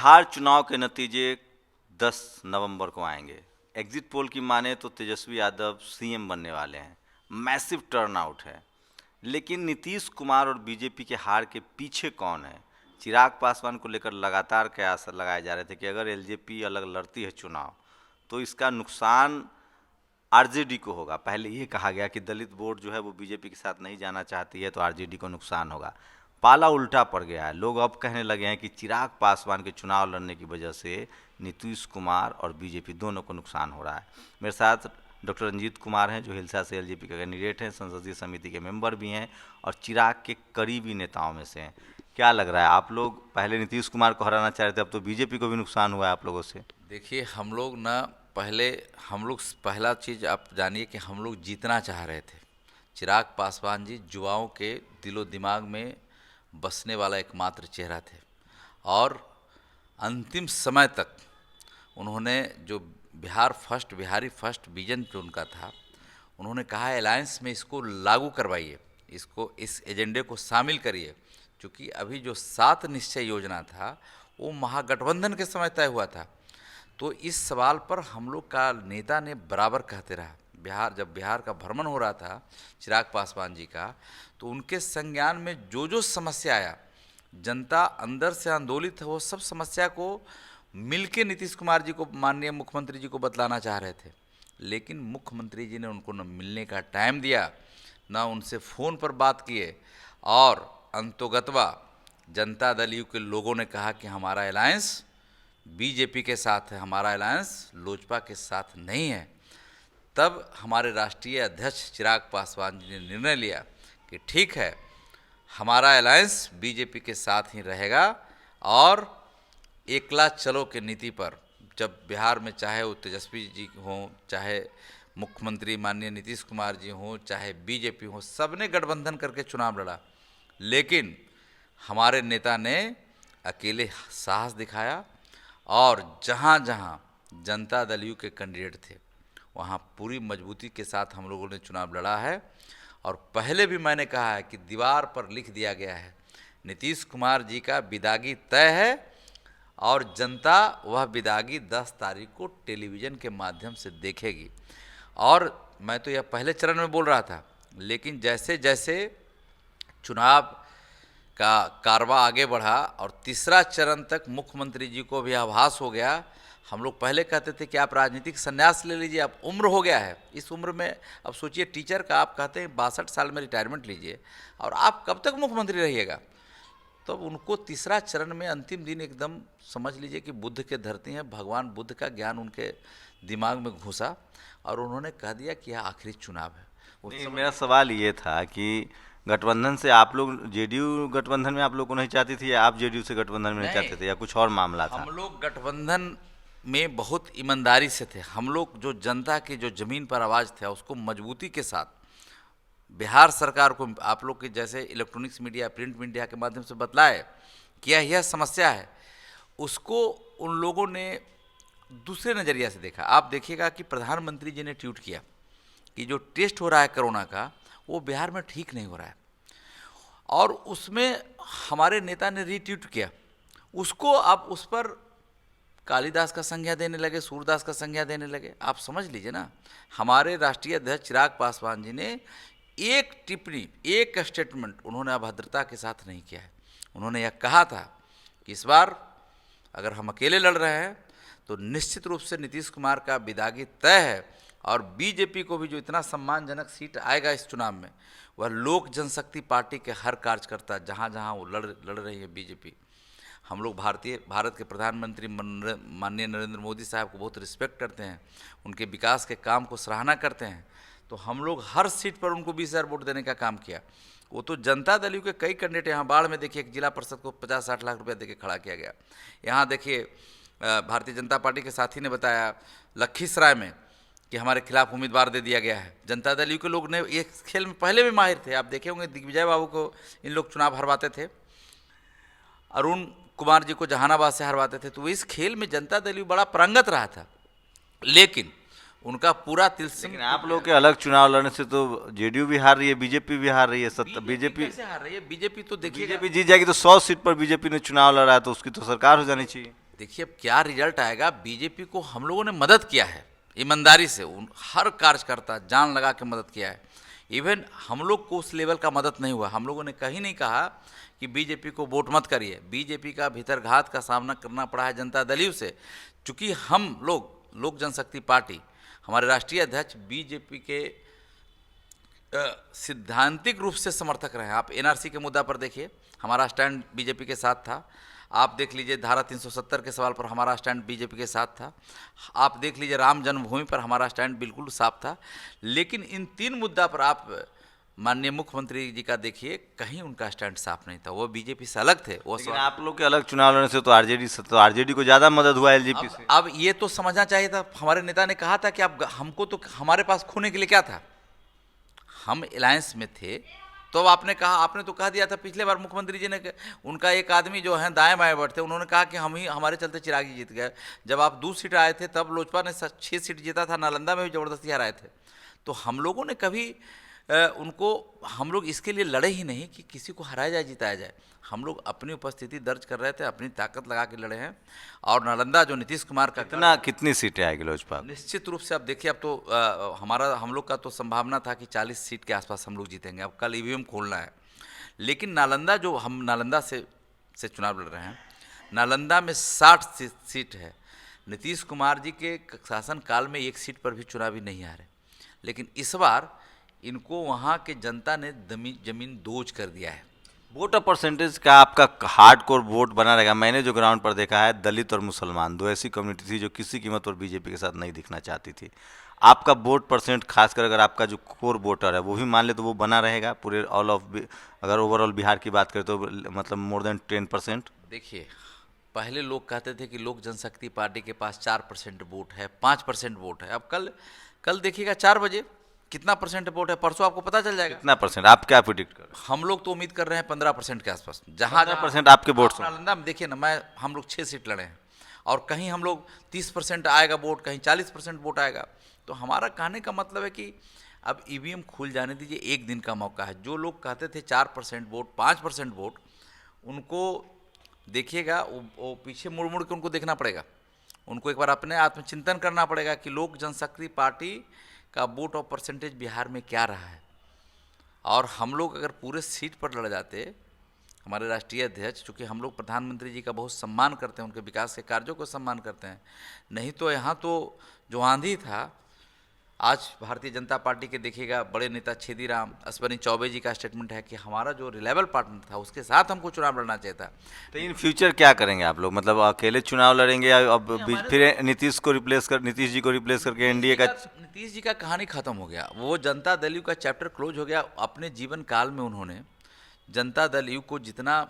बिहार चुनाव के नतीजे 10 नवंबर को आएंगे। एग्जिट पोल की माने तो तेजस्वी यादव सीएम बनने वाले हैं, मैसिव टर्नआउट है। लेकिन नीतीश कुमार और बीजेपी के हार के पीछे कौन है? चिराग पासवान को लेकर लगातार कयास लगाए जा रहे थे कि अगर एलजेपी अलग लड़ती है चुनाव तो इसका नुकसान आरजेडी को होगा। पहले ये कहा गया कि दलित वोट जो है वो बीजेपी के साथ नहीं जाना चाहती है तो आरजेडी को नुकसान होगा। पाला उल्टा पड़ गया है। लोग अब कहने लगे हैं कि चिराग पासवान के चुनाव लड़ने की वजह से नीतीश कुमार और बीजेपी दोनों को नुकसान हो रहा है। मेरे साथ डॉक्टर रंजीत कुमार हैं जो हिलसा से एलजेपी के कैंडिडेट हैं, संसदीय समिति के मेंबर भी हैं और चिराग के करीबी नेताओं में से हैं। क्या लग रहा है, आप लोग पहले नीतीश कुमार को हराना चाह रहे थे, अब तो बीजेपी को भी नुकसान हुआ है आप लोगों से? देखिए, हम लोग पहला चीज़ आप जानिए कि हम लोग जीतना चाह रहे थे। चिराग पासवान जी युवाओं के दिलो दिमाग में बसने वाला एकमात्र चेहरा थे और अंतिम समय तक उन्होंने जो बिहारी फर्स्ट विजन जो उनका था, उन्होंने कहा अलायंस में इसको लागू करवाइए, इस एजेंडे को शामिल करिए। क्योंकि अभी जो 7 निश्चय योजना था वो महागठबंधन के समय तय हुआ था। तो इस सवाल पर हम लोग का नेता ने बराबर कहते रहा। जब बिहार का भ्रमण हो रहा था चिराग पासवान जी का, तो उनके संज्ञान में जो समस्या आया, जनता अंदर से आंदोलित है, वो सब समस्या को मिलके नीतीश कुमार जी को, माननीय मुख्यमंत्री जी को बतलाना चाह रहे थे। लेकिन मुख्यमंत्री जी ने उनको न मिलने का टाइम दिया, न उनसे फ़ोन पर बात किए और अंतोगत्वा जनता दल यू के लोगों ने कहा कि हमारा अलायंस बीजेपी के साथ है, हमारा अलायंस लोजपा के साथ नहीं है। तब हमारे राष्ट्रीय अध्यक्ष चिराग पासवान जी ने निर्णय लिया कि ठीक है, हमारा अलायंस बीजेपी के साथ ही रहेगा और एकला चलो के नीति पर, जब बिहार में चाहे वो तेजस्वी जी हों, चाहे मुख्यमंत्री माननीय नीतीश कुमार जी हों, चाहे बीजेपी हो, सब ने गठबंधन करके चुनाव लड़ा। लेकिन हमारे नेता ने अकेले साहस दिखाया और जहाँ जहाँ जनता दल यू के कैंडिडेट थे वहाँ पूरी मजबूती के साथ हम लोगों ने चुनाव लड़ा है। और पहले भी मैंने कहा है कि दीवार पर लिख दिया गया है, नीतीश कुमार जी का विदागी तय है और जनता वह विदागी 10 तारीख को टेलीविज़न के माध्यम से देखेगी। और मैं तो यह पहले चरण में बोल रहा था, लेकिन जैसे जैसे चुनाव का कारवा आगे बढ़ा और तीसरा चरण तक मुख्यमंत्री जी को भी आभास हो गया। हम लोग पहले कहते थे कि आप राजनीतिक संन्यास ले लीजिए, अब उम्र हो गया है, इस उम्र में अब सोचिए टीचर का आप कहते हैं 62 साल में रिटायरमेंट लीजिए और आप कब तक मुख्यमंत्री रहिएगा। तो उनको तीसरा चरण में अंतिम दिन एकदम समझ लीजिए कि बुद्ध के धरती हैं, भगवान बुद्ध का ज्ञान उनके दिमाग में घुसा और उन्होंने कह दिया कि यह आखिरी चुनाव है। मेरा सवाल ये था कि गठबंधन से आप लोग, जेडीयू गठबंधन में आप लोग को नहीं चाहती थी या आप जेडीयू से गठबंधन में नहीं चाहते थे या कुछ और मामला था? हम लोग गठबंधन में बहुत ईमानदारी से थे। हम लोग जो जनता की जो ज़मीन पर आवाज़ था उसको मजबूती के साथ बिहार सरकार को, आप लोग के जैसे इलेक्ट्रॉनिक्स मीडिया, प्रिंट मीडिया के माध्यम से बतलाए कि यह समस्या है, उसको उन लोगों ने दूसरे नज़रिया से देखा। आप देखिएगा कि प्रधानमंत्री जी ने ट्वीट किया कि जो टेस्ट हो रहा है कोरोना का वो बिहार में ठीक नहीं हो रहा है, और उसमें हमारे नेता ने रीट्वीट किया उसको। आप उस पर कालिदास का संज्ञा देने लगे, सूरदास का संज्ञा देने लगे। आप समझ लीजिए ना, हमारे राष्ट्रीय अध्यक्ष चिराग पासवान जी ने एक टिप्पणी, एक स्टेटमेंट उन्होंने अभद्रता के साथ नहीं किया है। उन्होंने यह कहा था कि इस बार अगर हम अकेले लड़ रहे हैं तो निश्चित रूप से नीतीश कुमार का विदागी तय है और बीजेपी को भी जो इतना सम्मानजनक सीट आएगा इस चुनाव में, वह लोक जनशक्ति पार्टी के हर कार्यकर्ता जहाँ जहाँ वो लड़ रही है बीजेपी। हम लोग भारत के प्रधानमंत्री माननीय नरेंद्र मोदी साहब को बहुत रिस्पेक्ट करते हैं, उनके विकास के काम को सराहना करते हैं। तो हम लोग हर सीट पर उनको 20,000 वोट देने का काम किया। वो तो जनता दल यू के कई कैंडिडेट, यहाँ बाढ़ में देखिए एक जिला परिषद को 50-60 लाख रुपया देके खड़ा किया गया। यहाँ देखिए भारतीय जनता पार्टी के साथी ने बताया लखीसराय में कि हमारे खिलाफ उम्मीदवार दे दिया गया है। जनता दल यू के लोग ने ये खेल में पहले भी माहिर थे। आप देखे होंगे दिग्विजय बाबू को इन लोग चुनाव हरवाते थे, अरुण कुमार जी को जहानाबाद से हरवाते थे। तो इस खेल में जनता दल यू बड़ा पारंगत रहा था, लेकिन उनका पूरा तिलस्म। लेकिन आप लोग के अलग चुनाव लड़ने से तो जेडीयू भी हार रही है, बीजेपी भी हार रही है। बीजेपी कैसे हार रही है? बीजेपी तो देखिए, बीजेपी जीत जाएगी तो 100 सीट पर बीजेपी ने चुनाव लड़ा है तो उसकी तो सरकार हो जानी चाहिए। देखिए अब क्या रिजल्ट आएगा। बीजेपी को हम लोगों ने मदद किया है ईमानदारी से, हर कार्यकर्ता जान लगा के मदद किया है। इवन हम लोग को उस लेवल का मदद नहीं हुआ। हम लोगों ने कहीं नहीं कहा कि बीजेपी को वोट मत करिए। बीजेपी का भीतरघात का सामना करना पड़ा है जनता दल यू से। चूँकि हम लोग लोक जनशक्ति पार्टी, हमारे राष्ट्रीय अध्यक्ष बीजेपी के सिद्धांतिक रूप से समर्थक रहे हैं। आप एनआरसी के मुद्दा पर देखिए, हमारा स्टैंड बीजेपी के साथ था। आप देख लीजिए धारा 370 के सवाल पर हमारा स्टैंड बीजेपी के साथ था। आप देख लीजिए राम जन्मभूमि पर हमारा स्टैंड बिल्कुल साफ था। लेकिन इन 3 मुद्दा पर आप माननीय मुख्यमंत्री जी का देखिए, कहीं उनका स्टैंड साफ नहीं था। वो बीजेपी से अलग थे। वो लेकिन आप लोग के अलग चुनाव लड़ने से तो आरजेडी को ज़्यादा मदद हुआ एलजेपी से। अब ये तो समझना चाहिए था। हमारे नेता ने कहा था कि आप हमको, तो हमारे पास खोने के लिए क्या था, हम अलायंस में थे। तो आपने तो कह दिया था पिछले बार मुख्यमंत्री जी ने, उनका एक आदमी जो है दाएं बाएं बढ़ते, उन्होंने कहा कि हम ही, हमारे चलते चिराग जी जीत गए। जब आप 2 सीट आए थे तब लोजपा ने 6 सीट जीता था, नालंदा में भी ज़बरदस्ती हराए थे। तो हम लोगों ने कभी हम लोग इसके लिए लड़े ही नहीं कि किसी को हराया जाए जिताया जाए। हम लोग अपनी उपस्थिति दर्ज कर रहे थे, अपनी ताकत लगा के लड़े हैं। और नालंदा जो नीतीश कुमार का कितनी सीटें आएगी लोजपा? निश्चित रूप से अब देखिए, अब तो हम लोग का तो संभावना था कि 40 सीट के आसपास हम लोग जीतेंगे। अब कल ईवीएम खोलना है। लेकिन नालंदा, जो हम नालंदा से चुनाव लड़ रहे हैं, नालंदा में 60 सीट है। नीतीश कुमार जी के शासनकाल में 1 सीट पर भी चुनावी नहीं आ रहे। लेकिन इस बार इनको वहाँ के जनता ने जमीन दोज कर दिया है। वोटर परसेंटेज का आपका हार्डकोर वोट बना रहेगा। मैंने जो ग्राउंड पर देखा है, दलित और मुसलमान 2 ऐसी कम्युनिटी थी जो किसी कीमत पर बीजेपी के साथ नहीं दिखना चाहती थी। आपका वोट परसेंट, खासकर अगर आपका जो कोर वोटर है वो भी मान ले तो वो बना रहेगा पूरे अगर ओवरऑल बिहार की बात करें तो मतलब मोर देन 10%। देखिए, पहले लोग कहते थे कि लोक जनशक्ति पार्टी के पास 4% वोट है, 5% वोट है। अब कल देखिएगा 4 बजे कितना परसेंट वोट है, परसों आपको पता चल जाएगा। कितना परसेंट आप क्या प्रिडिक्ट कर रहे हैं? हम लोग तो उम्मीद कर रहे हैं 15% के आसपास। जहाँ 15% आपके वोट नालंदा में देखिए ना, हम लोग 6 सीट लड़े हैं और कहीं हम लोग 30% आएगा वोट, कहीं 40% वोट आएगा। तो हमारा कहने का मतलब है कि अब ईवीएम खुल जाने दीजिए, 1 दिन का मौका है। जो लोग कहते थे 4% वोट, 5% वोट, उनको देखिएगा वो पीछे मुड़ मुड़ के उनको देखना पड़ेगा। उनको एक बार अपने आत्मचिंतन करना पड़ेगा कि लोक जनशक्ति पार्टी का वोट और परसेंटेज बिहार में क्या रहा है। और हम लोग अगर पूरे सीट पर लड़ जाते, हमारे राष्ट्रीय अध्यक्ष, चूँकि हम लोग प्रधानमंत्री जी का बहुत सम्मान करते हैं, उनके विकास के कार्यों को सम्मान करते हैं, नहीं तो यहाँ तो जो आंधी था, आज भारतीय जनता पार्टी के देखिएगा बड़े नेता छेदीराम, अश्वनी चौबे जी का स्टेटमेंट है कि हमारा जो रिलायबल पार्टनर था उसके साथ हमको चुनाव लड़ना चाहिए था। तो इन फ्यूचर क्या करेंगे आप लोग? मतलब अकेले चुनाव लड़ेंगे या अब फिर नीतीश जी को रिप्लेस करके एनडीए का? नीतीश जी का कहानी खत्म हो गया। वो जनता दल यू का चैप्टर क्लोज हो गया। अपने जीवन काल में उन्होंने जनता दल यू को जितना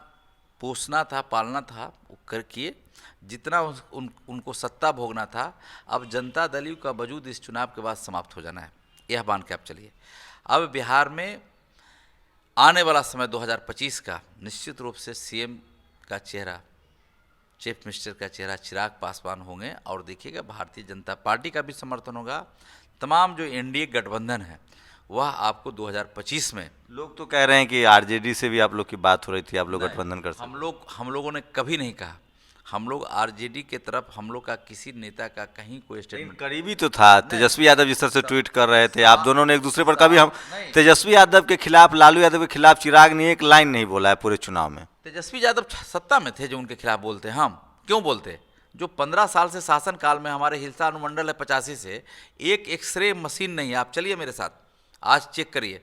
पोसना था, पालना था, वो कर किए। जितना उनको सत्ता भोगना था, अब जनता दल यू का वजूद इस चुनाव के बाद समाप्त हो जाना है, यह मान के आप चलिए। अब बिहार में आने वाला समय 2025 का निश्चित रूप से सीएम का चेहरा, चीफ मिनिस्टर का चेहरा चिराग पासवान होंगे। और देखिएगा भारतीय जनता पार्टी का भी समर्थन होगा। तमाम जो एनडीए गठबंधन है वह आपको 2025 में, लोग तो कह रहे हैं कि आरजेडी से भी आप लोग की बात हो रही थी, आप लोग गठबंधन कर सकते। हम लोगों ने कभी नहीं कहा। हम लोग आरजेडी के तरफ, हम लोग का किसी नेता का कहीं कोई स्टेटमेंट, करीबी तो था। तेजस्वी यादव जिस तरह से ट्वीट कर रहे थे, आप दोनों ने एक दूसरे पर कभी, हम तेजस्वी यादव के खिलाफ, लालू यादव के खिलाफ चिराग ने एक लाइन नहीं बोला है पूरे चुनाव में। तेजस्वी यादव सत्ता में थे जो उनके खिलाफ बोलते हैं। हम क्यों बोलते? जो 15 साल से शासन काल में हमारे हिलसा अनुमंडल है 85 से, एक एक्सरे मशीन नहीं है। आप चलिए मेरे साथ, आज चेक करिए।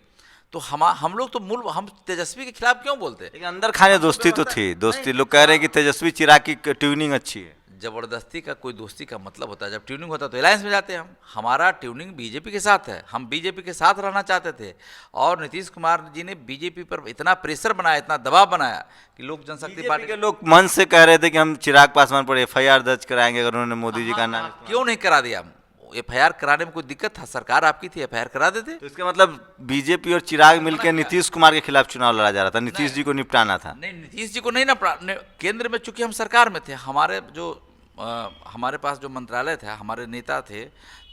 तो हम लोग तो हम तेजस्वी के खिलाफ क्यों बोलते? लेकिन अंदर खाने दोस्ती तो थी। दोस्ती, लोग कह रहे हैं कि तेजस्वी चिराग की ट्यूनिंग अच्छी है। जबरदस्ती का कोई दोस्ती का मतलब होता है, जब ट्यूनिंग होता है तो अलायंस में जाते हैं हम। हमारा ट्यूनिंग बीजेपी के साथ है, हम बीजेपी के साथ रहना चाहते थे। और नीतीश कुमार जी ने बीजेपी पर इतना प्रेशर बनाया, इतना दबाव बनाया कि लोक जनशक्ति पार्टी के लोग मन से कह रहे थे कि हम चिराग पासवान पर एफआईआर दर्ज कराएंगे अगर उन्होंने मोदी जी का नाम। क्यों नहीं करा दिया? एफआईआर कराने में कोई दिक्कत था? सरकार आपकी थी, एफआईआर करा देते। तो इसका मतलब बीजेपी और चिराग मिलकर नीतीश कुमार के खिलाफ चुनाव लड़ा जा रहा था, नीतीश जी को निपटाना था। नहीं, नीतीश जी को नहीं ना, केंद्र में चूंकि हम सरकार में थे, हमारे पास जो मंत्रालय था, हमारे नेता थे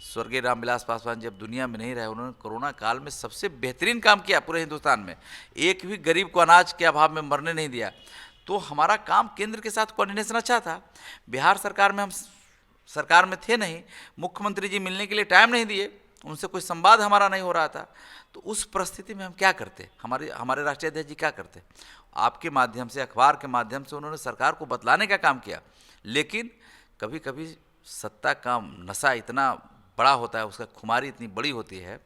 स्वर्गीय रामविलास पासवान, जब दुनिया में नहीं रहे, उन्होंने कोरोना काल में सबसे बेहतरीन काम किया पूरे हिंदुस्तान में। एक भी गरीब को अनाज के अभाव में मरने नहीं दिया। तो हमारा काम केंद्र के साथ कोऑर्डिनेशन अच्छा था। बिहार सरकार में हम सरकार में थे नहीं, मुख्यमंत्री जी मिलने के लिए टाइम नहीं दिए, उनसे कोई संवाद हमारा नहीं हो रहा था। तो उस परिस्थिति में हम क्या करते, हमारे राष्ट्रीय अध्यक्ष जी क्या करते, आपके माध्यम से, अखबार के माध्यम से उन्होंने सरकार को बतलाने का काम किया। लेकिन कभी कभी सत्ता का नशा इतना बड़ा होता है, उसका खुमारी इतनी बड़ी होती है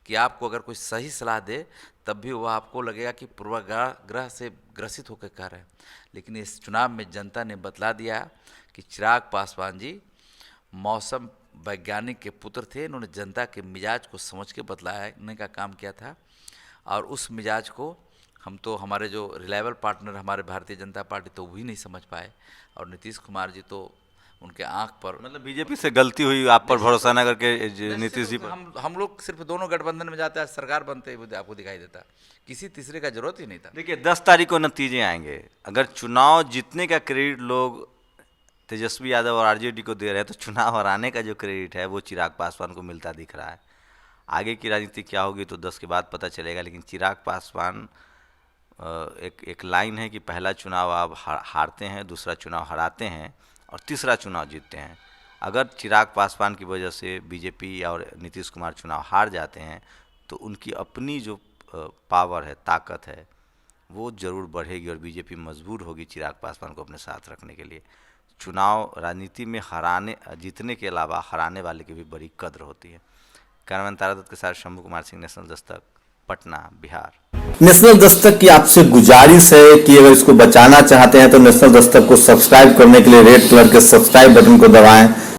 कि आपको अगर कोई सही सलाह दे तब भी वह आपको लगेगा कि पूर्वाग्रह से ग्रसित होकर कह रहे हैं। लेकिन इस चुनाव में जनता ने बतला दिया कि चिराग पासवान जी मौसम वैज्ञानिक के पुत्र थे। इन्होंने जनता के मिजाज को समझ के बतलाने का काम किया था, और उस मिजाज को हम तो, हमारे जो रिलायबल पार्टनर हमारे भारतीय जनता पार्टी, तो वही नहीं समझ पाए। और नीतीश कुमार जी तो उनके आंख पर, मतलब बीजेपी से गलती हुई, आप पर भरोसा न करके नीतीश जी पर। हम लोग सिर्फ दोनों गठबंधन में जाते हैं, सरकार बनते ही आपको दिखाई देता, किसी तीसरे का जरूरत ही नहीं था। देखिए 10 तारीख को नतीजे आएंगे। अगर चुनाव जीतने का क्रेडिट लोग तेजस्वी यादव और आरजेडी को दे रहे हैं, तो चुनाव हराने का जो क्रेडिट है वो चिराग पासवान को मिलता दिख रहा है। आगे की राजनीति क्या होगी तो 10 के बाद पता चलेगा। लेकिन चिराग पासवान, एक लाइन है कि पहला चुनाव आप हारते हैं, दूसरा चुनाव हराते हैं और तीसरा चुनाव जीतते हैं। अगर चिराग पासवान की वजह से बीजेपी और नीतीश कुमार चुनाव हार जाते हैं तो उनकी अपनी जो पावर है, ताकत है, वो ज़रूर बढ़ेगी और बीजेपी मजबूर होगी चिराग पासवान को अपने साथ रखने के लिए। चुनाव राजनीति में जीतने के अलावा हराने वाले की भी बड़ी कद्र होती है। कैमरामैन तारा दत्त के साथ शंभू कुमार सिंह, नेशनल दस्तक, पटना, बिहार। नेशनल दस्तक की आपसे गुजारिश है कि अगर इसको बचाना चाहते हैं तो नेशनल दस्तक को सब्सक्राइब करने के लिए रेड कलर के सब्सक्राइब बटन को दबाएं।